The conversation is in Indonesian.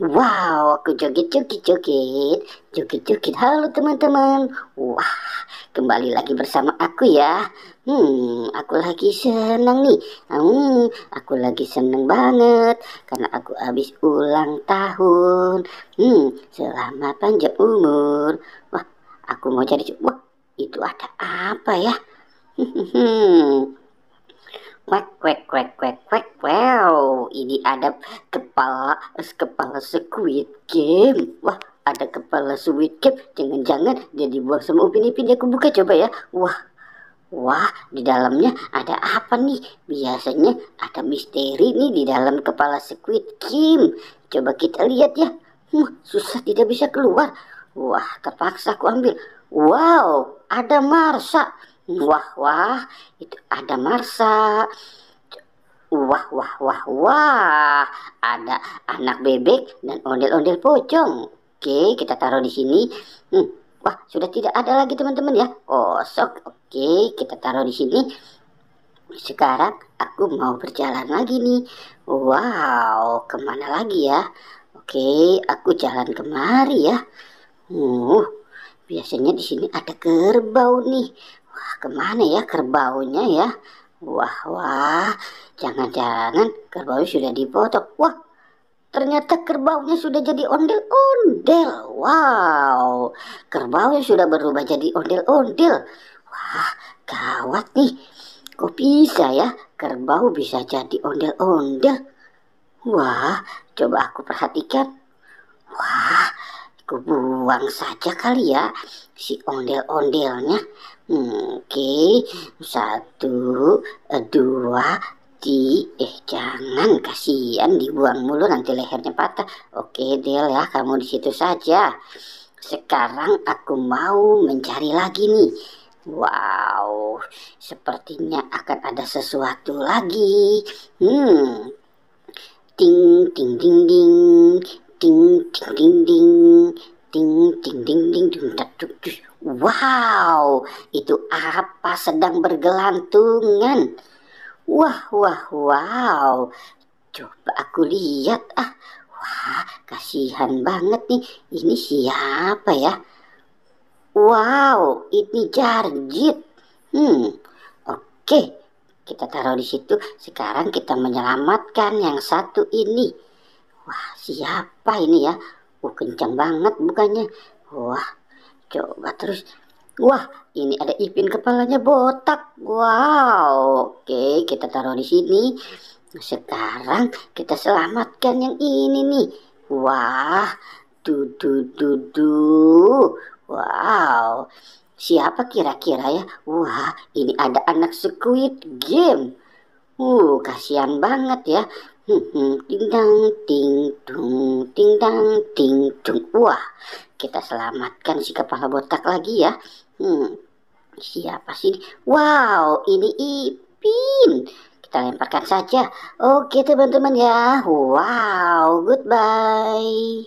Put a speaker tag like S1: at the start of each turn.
S1: Wow, aku joget, joget, joget, joget, joget. Halo teman-teman. Wah, kembali lagi bersama aku ya. Aku lagi senang nih. Aku lagi senang banget karena aku habis ulang tahun. Selamat panjang umur. Wah, aku mau cari. Wah, itu ada apa ya? Quack, quack, quack, quack, quack. Wow, ini ada kepala kepala Squid Game. Wah, ada kepala Squid Game. Jangan-jangan dia dibuang sama Upin Ipin. Aku buka coba ya. Wah, wah, di dalamnya ada apa nih? Biasanya ada misteri nih di dalam kepala Squid Game. Coba kita lihat ya. Susah tidak bisa keluar. Wah, terpaksa aku ambil. Wow, ada Marsa. Wah, wah, itu ada Marsa. Wah, wah, wah, wah. Ada anak bebek dan ondel-ondel pocong. Oke, kita taruh di sini. Wah, sudah tidak ada lagi teman-teman ya. Kosong. Oke, kita taruh di sini. Sekarang aku mau berjalan lagi nih. Wow, kemana lagi ya? Oke, aku jalan kemari ya. Biasanya di sini ada kerbau nih. Wah, kemana ya kerbaunya ya? Wah, wah, jangan-jangan kerbaunya sudah dipotong. Wah, ternyata kerbaunya sudah jadi ondel-ondel. Wow, kerbaunya sudah berubah jadi ondel-ondel. Wah, gawat nih. Kok bisa ya kerbau bisa jadi ondel-ondel? Wah, coba aku perhatikan. Wah, aku buang saja kali ya si ondel-ondelnya. Oke, satu, dua, jangan, kasihan dibuang mulu nanti lehernya patah. Oke, Del ya, kamu di situ saja. Sekarang aku mau mencari lagi nih. Wow, sepertinya akan ada sesuatu lagi. Ting ting ting ding, ting ting ding ding, ting ting ding ding ding tak tuk tuk. Wow, itu apa sedang bergelantungan? Wah, wah, wow. Coba aku lihat ah. Wah, kasihan banget nih. Ini siapa ya? Wow, ini Jarjit. Oke. Kita taruh di situ. Sekarang kita menyelamatkan yang satu ini. Wah, siapa ini ya? Kencang banget bukannya. Wah, coba terus. Wah, ini ada Ipin kepalanya botak. Wow, oke, kita taruh di sini. Sekarang kita selamatkan yang ini nih. Wah, du. Wow, siapa kira-kira ya? Wah, ini ada anak Squid Game. Kasihan banget ya. Ding dang ding dung, ding dang ding dung. Wah, kita selamatkan si kepala botak lagi ya. Siapa sih? Wow, ini Ipin. Kita lemparkan saja. Oke teman-teman ya. Wow, goodbye.